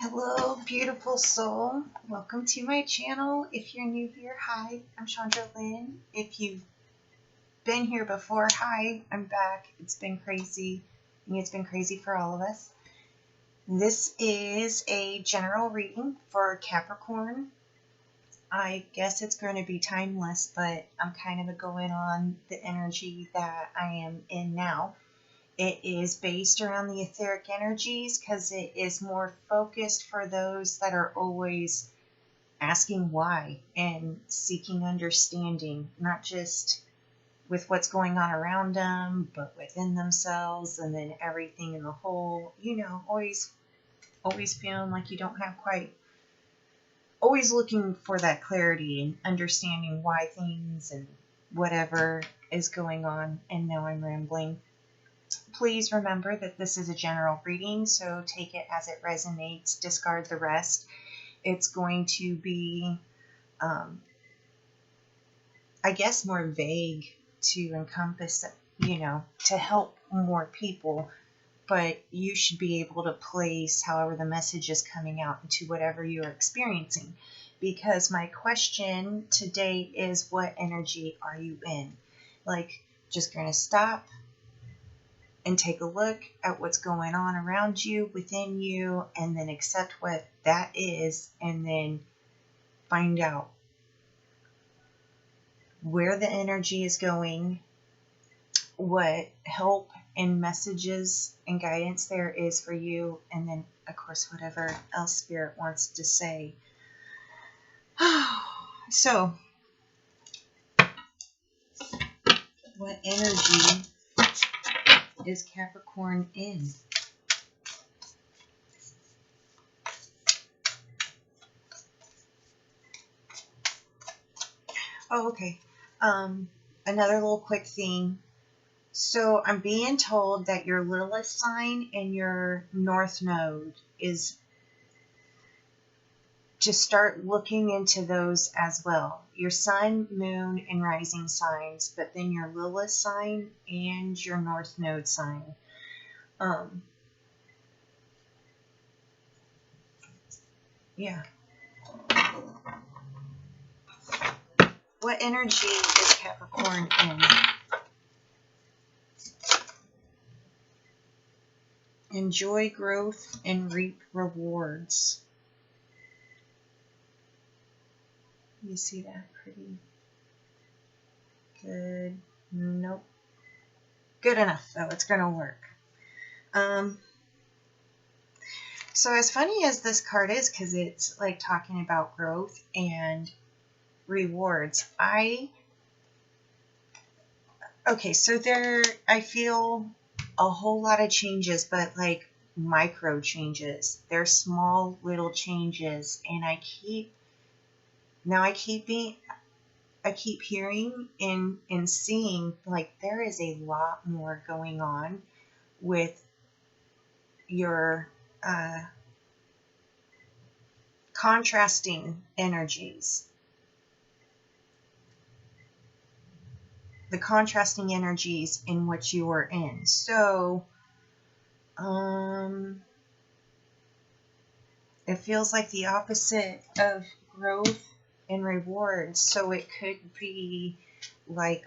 Hello, beautiful soul. Welcome to my channel. If you're new here, hi, I'm Shandra Lynn. If you've been here before, hi, I'm back. It's been crazy. I think it's been crazy for all of us. This is a general reading for Capricorn. I guess it's going to be timeless, but I'm kind of going on the energy that I am in now. It is based around the etheric energies because it is more focused for those that are always asking why and seeking understanding, not just with what's going on around them, but within themselves and then everything in the whole. Always feeling like you don't have quite, always looking for that clarity and understanding why things and whatever is going on. And now I'm rambling. Please remember that this is a general reading, so take it as it resonates, discard the rest. It's going to be, I guess, more vague to encompass, to help more people, but you should be able to place however the message is coming out into whatever you're experiencing. Because my question today is, what energy are you in? Just going to stop and take a look at what's going on around you, within you, and then accept what that is, and then find out where the energy is going, what help and messages and guidance there is for you, and then, of course, whatever else Spirit wants to say. So, what energy is Capricorn in? Oh, okay. Another little quick thing. So I'm being told that your Lilith sign and your North Node is to start looking into those as well. Your Sun, Moon, and Rising signs, but then your Lilith sign and your North Node sign. Yeah. What energy is Capricorn in? Enjoy growth and reap rewards. You see that pretty good? Nope. Good enough, though. It's going to work. So as funny as this card is, because it's like talking about growth and rewards, so I feel a whole lot of changes, but like micro changes. They're small little changes, and I keep hearing and seeing like there is a lot more going on with your contrasting energies. The contrasting energies in which you are in. So, it feels like the opposite of growth and rewards. So it could be like,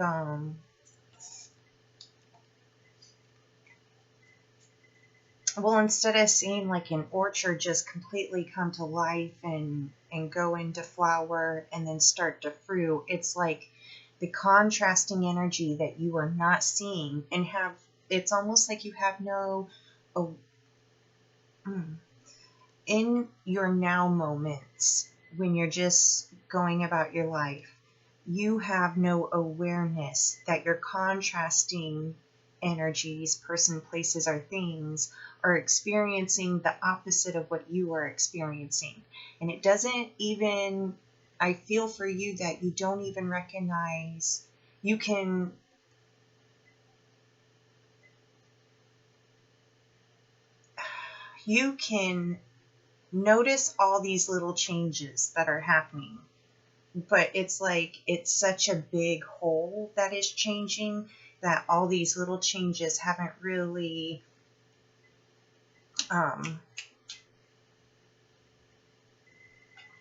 instead of seeing like an orchard just completely come to life and go into flower and then start to fruit, it's like the contrasting energy that you are not seeing and it's almost like you have no, in your now moments, when you're just going about your life, you have no awareness that your contrasting energies, person, places, or things, are experiencing the opposite of what you are experiencing. And it doesn't even, I feel for you that you don't even recognize, you can notice all these little changes that are happening, but it's like it's such a big whole that is changing that all these little changes haven't really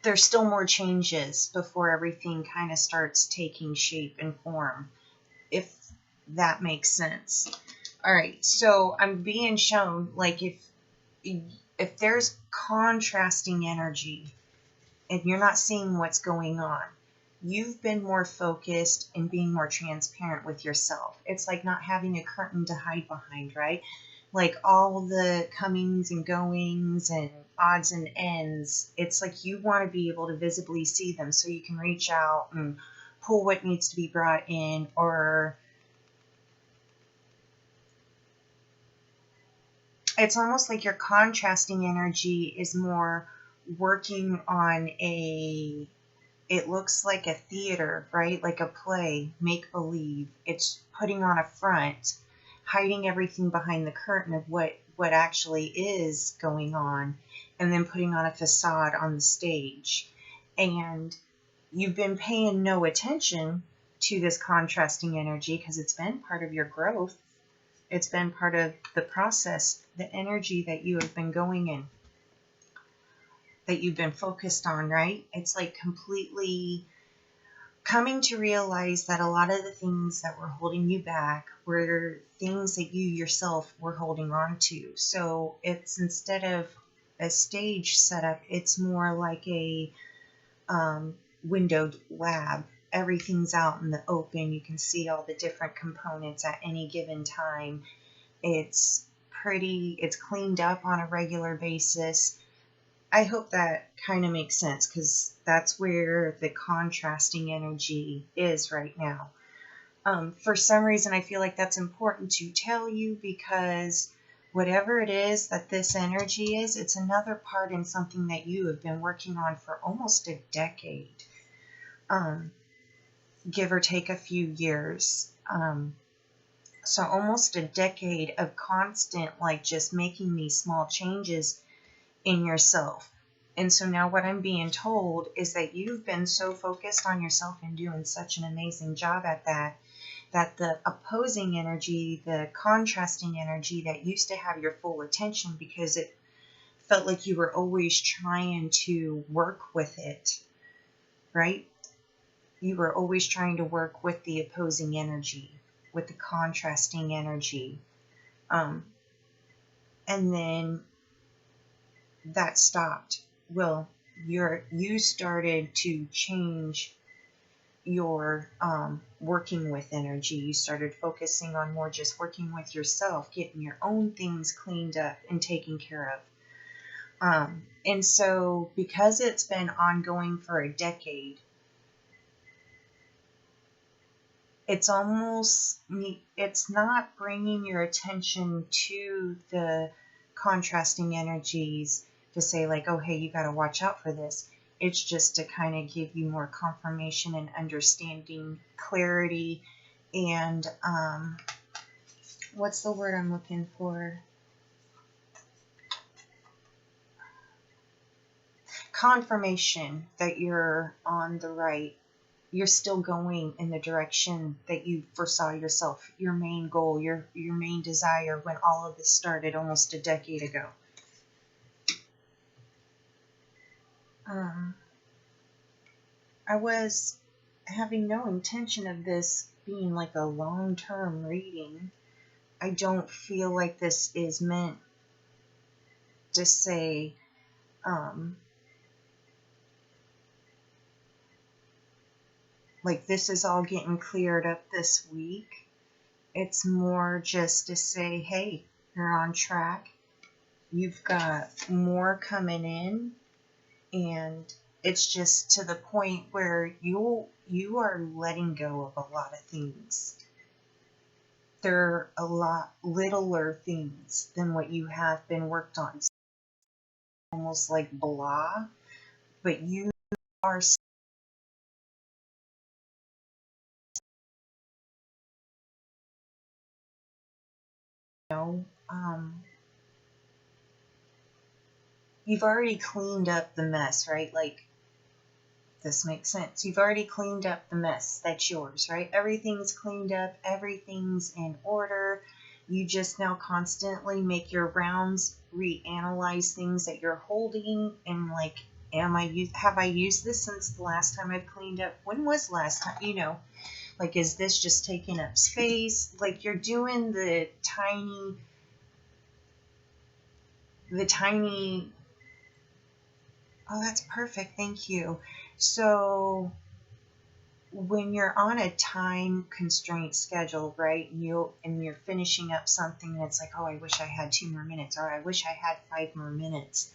there's still more changes before everything kind of starts taking shape and form, if that makes sense. All right, so I'm being shown, like, if there's contrasting energy and you're not seeing what's going on, you've been more focused and being more transparent with yourself. It's like not having a curtain to hide behind, right? Like all the comings and goings and odds and ends, it's like you want to be able to visibly see them so you can reach out and pull what needs to be brought in. Or it's almost like your contrasting energy is more working on it looks like a theater, right? Like a play, make believe. It's putting on a front, hiding everything behind the curtain of what actually is going on, and then putting on a facade on the stage. And you've been paying no attention to this contrasting energy because it's been part of your growth. It's been part of the process, the energy that you have been going in, that you've been focused on, right? It's like completely coming to realize that a lot of the things that were holding you back were things that you yourself were holding on to. So it's, instead of a stage setup, it's more like a windowed lab. Everything's out in the open. You can see all the different components at any given time. It's pretty, it's cleaned up on a regular basis. I hope that kind of makes sense, because that's where the contrasting energy is right now. For some reason, I feel like that's important to tell you, because whatever it is that this energy is, it's another part in something that you have been working on for almost a decade, give or take a few years. So almost a decade of constant, like, just making these small changes in yourself. And so now what I'm being told is that you've been so focused on yourself and doing such an amazing job at that, that the opposing energy, the contrasting energy that used to have your full attention because it felt like you were always trying to work with it, right? You were always trying to work with the opposing energy, with the contrasting energy. And then that stopped. Well, you started to change your working with energy. You started focusing on more just working with yourself, getting your own things cleaned up and taken care of. And so because it's been ongoing for a decade, it's not bringing your attention to the contrasting energies to say, like, oh, hey, you got to watch out for this. It's just to kind of give you more confirmation and understanding, clarity, and what's the word I'm looking for? Confirmation that you're on the right. You're still going in the direction that you foresaw yourself, your main goal, your main desire when all of this started almost a decade ago. I was having no intention of this being like a long-term reading. I don't feel like this is meant to say, like, this is all getting cleared up this week. It's more just to say, hey, you're on track. You've got more coming in, and it's just to the point where you are letting go of a lot of things. There are a lot littler things than what you have been worked on. Almost like blah, but you are, you've already cleaned up the mess, right? Like, this makes sense. You've already cleaned up the mess that's yours, right? Everything's cleaned up. Everything's in order. You just now constantly make your rounds, reanalyze things that you're holding, and like have I used this since the last time I've cleaned up? When was last time? Like, is this just taking up space? Like, you're doing the tiny, oh, that's perfect. Thank you. So when you're on a time constraint schedule, right, and you're finishing up something and it's like, oh, I wish I had 2 more minutes, or I wish I had 5 more minutes.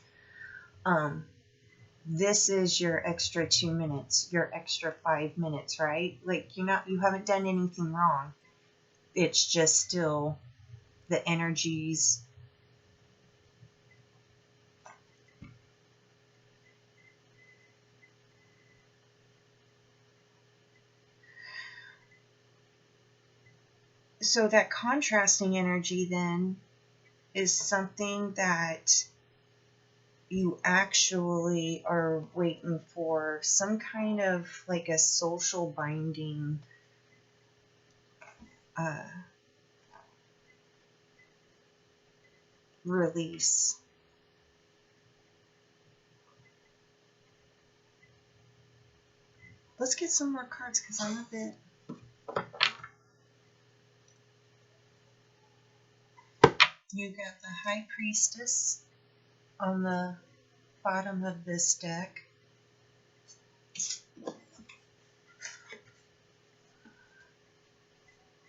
This is your extra 2 minutes, your extra 5 minutes, right? Like, you haven't done anything wrong. It's just still the energies. So that contrasting energy then is something that you actually are waiting for, some kind of like a social binding release. Let's get some more cards because I'm a bit... You got the High Priestess on the bottom of this deck.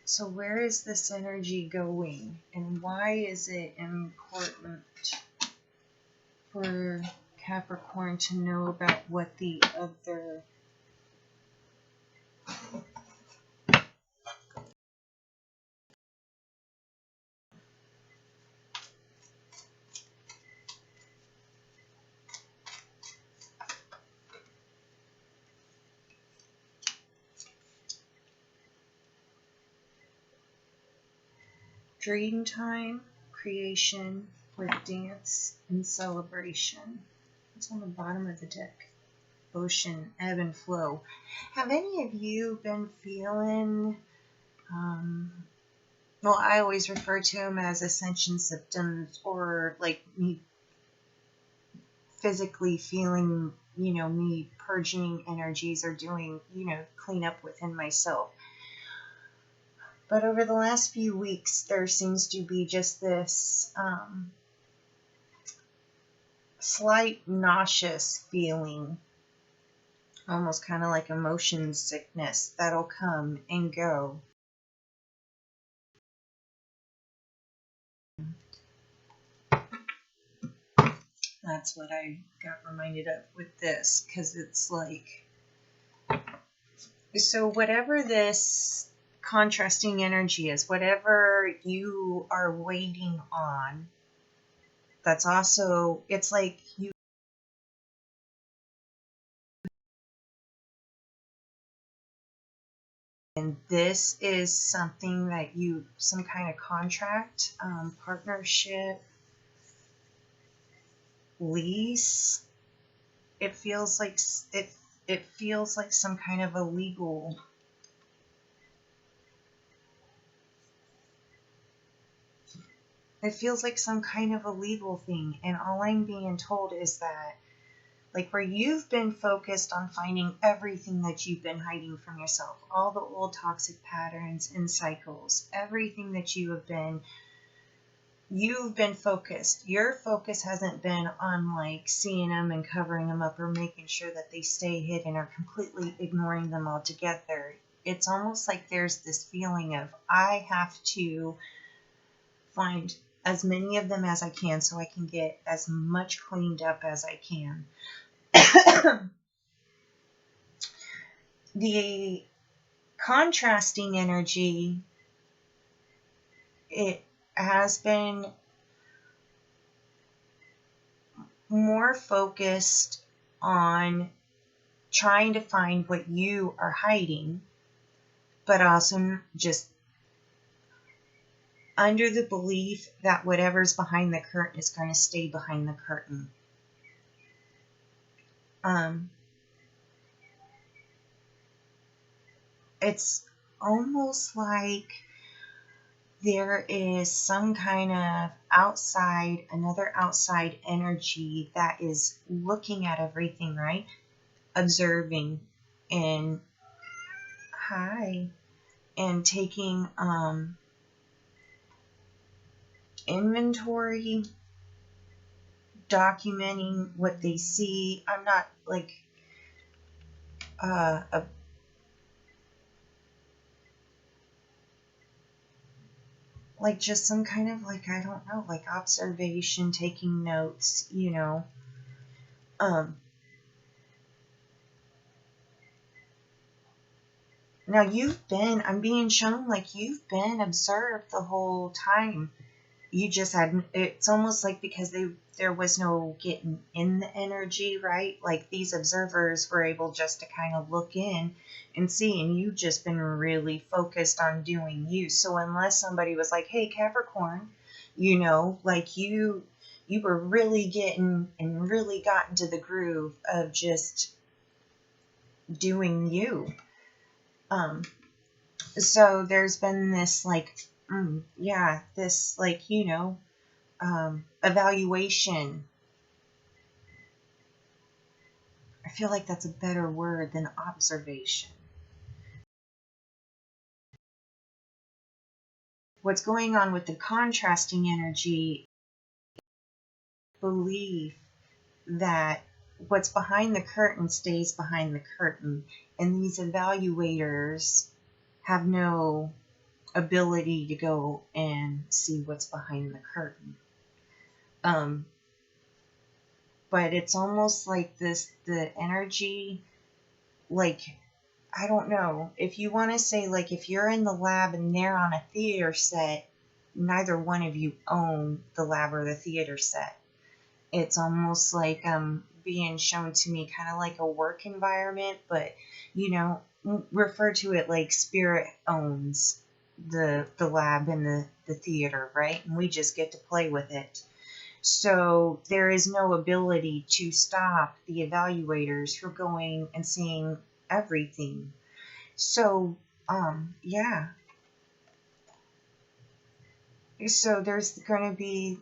So where is this energy going, and why is it important for Capricorn to know about what the other dream time, creation with dance and celebration? It's on the bottom of the deck. Ocean, ebb and flow. Have any of you been feeling, well, I always refer to them as ascension symptoms, or like me physically feeling, me purging energies or doing, clean up within myself. But over the last few weeks, there seems to be just this slight nauseous feeling, almost kind of like a motion sickness that'll come and go. That's what I got reminded of with this, because it's like, so whatever this contrasting energy is, whatever you are waiting on, that's also, it's like you, and this is something that you, some kind of contract, partnership, lease. It feels like it feels like some kind of a legal, it feels like some kind of a legal thing. And all I'm being told is that, like, where you've been focused on finding everything that you've been hiding from yourself, all the old toxic patterns and cycles, everything that you've been focused. Your focus hasn't been on like seeing them and covering them up or making sure that they stay hidden or completely ignoring them altogether. It's almost like there's this feeling of, I have to find as many of them as I can so I can get as much cleaned up as I can. The contrasting energy, it has been more focused on trying to find what you are hiding, but also just under the belief that whatever's behind the curtain is going to stay behind the curtain. It's almost like there is some kind of another outside energy that is looking at everything, right? Observing and and taking inventory, documenting what they see. I'm not like like just some kind of like, I don't know, like observation, taking notes, Now I'm being shown like you've been observed the whole time. You just had, it's almost like because there was no getting in the energy, right? Like these observers were able just to kind of look in and see, and you've just been really focused on doing you. So unless somebody was like, hey, Capricorn, like you were really getting and really got into the groove of just doing you. So there's been this like, this like, evaluation. I feel like that's a better word than observation. What's going on with the contrasting energy, belief that what's behind the curtain stays behind the curtain, and these evaluators have no ability to go and see what's behind the curtain. But it's almost like the energy, like, I don't know, if you want to say, like, if you're in the lab and they're on a theater set, neither one of you own the lab or the theater set. It's almost like being shown to me kind of like a work environment, but, refer to it like spirit owns the lab and the theater, right? And we just get to play with it. So there is no ability to stop the evaluators from going and seeing everything. So, yeah. So there's going to be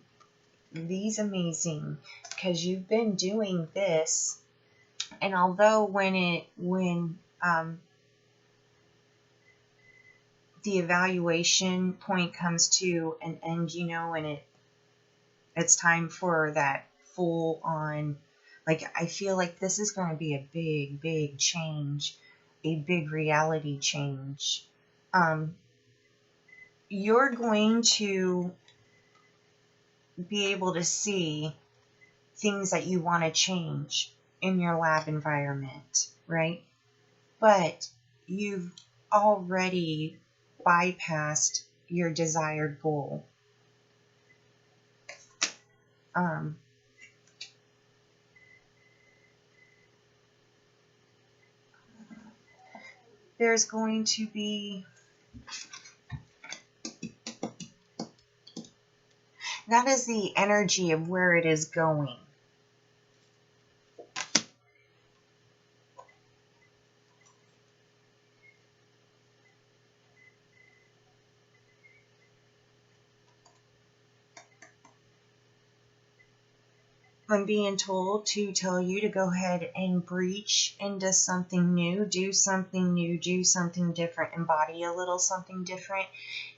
these amazing, because you've been doing this, and although when the evaluation point comes to an end, and it's time for that full on, like, I feel like this is going to be a big, big change, a big reality change. You're going to be able to see things that you want to change in your lab environment, right? But you've already bypassed your desired goal. There's going to be, that is the energy of where it is going. I'm being told to tell you to go ahead and breach into something new, do something new, do something different, embody a little something different.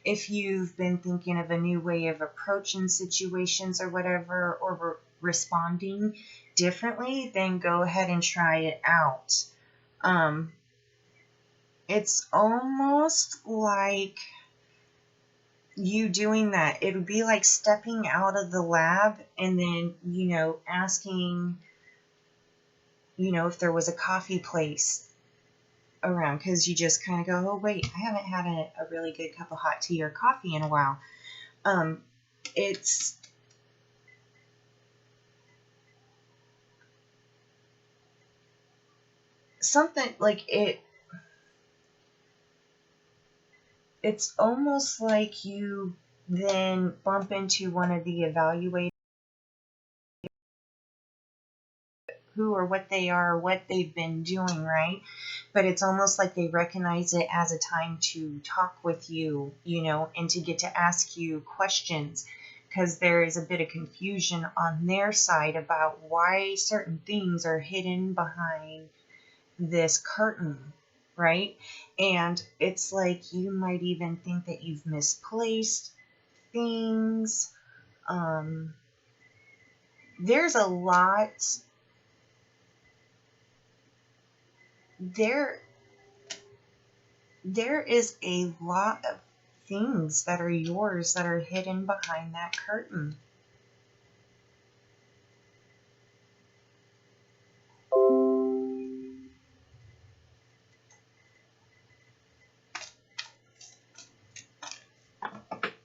If you've been thinking of a new way of approaching situations or whatever, or responding differently, then go ahead and try it out. It's almost like you doing that. It would be like stepping out of the lab and then, asking, if there was a coffee place around, because you just kind of go, oh, wait, I haven't had a really good cup of hot tea or coffee in a while. It's something like it's almost like you then bump into one of the evaluators, who or what they are, what they've been doing, right? But it's almost like they recognize it as a time to talk with you, and to get to ask you questions. because there is a bit of confusion on their side about why certain things are hidden behind this curtain, right? And it's like you might even think that you've misplaced things. There's a lot there is a lot of things that are yours that are hidden behind that curtain.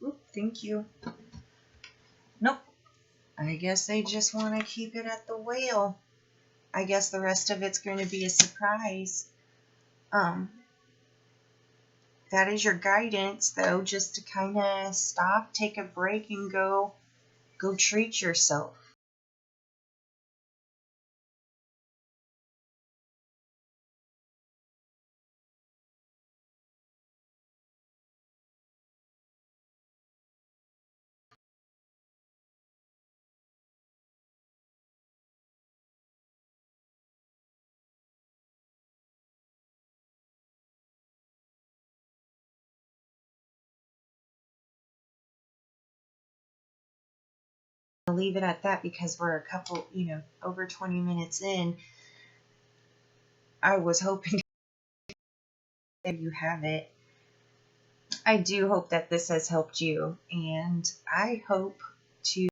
Oop, thank you. Nope. I guess they just want to keep it at the whale. I guess the rest of it's going to be a surprise. That is your guidance, though, just to kind of stop, take a break, and go treat yourself. I'll leave it at that because we're a couple, over 20 minutes in. I was hoping there you have it. I do hope that this has helped you, and I hope to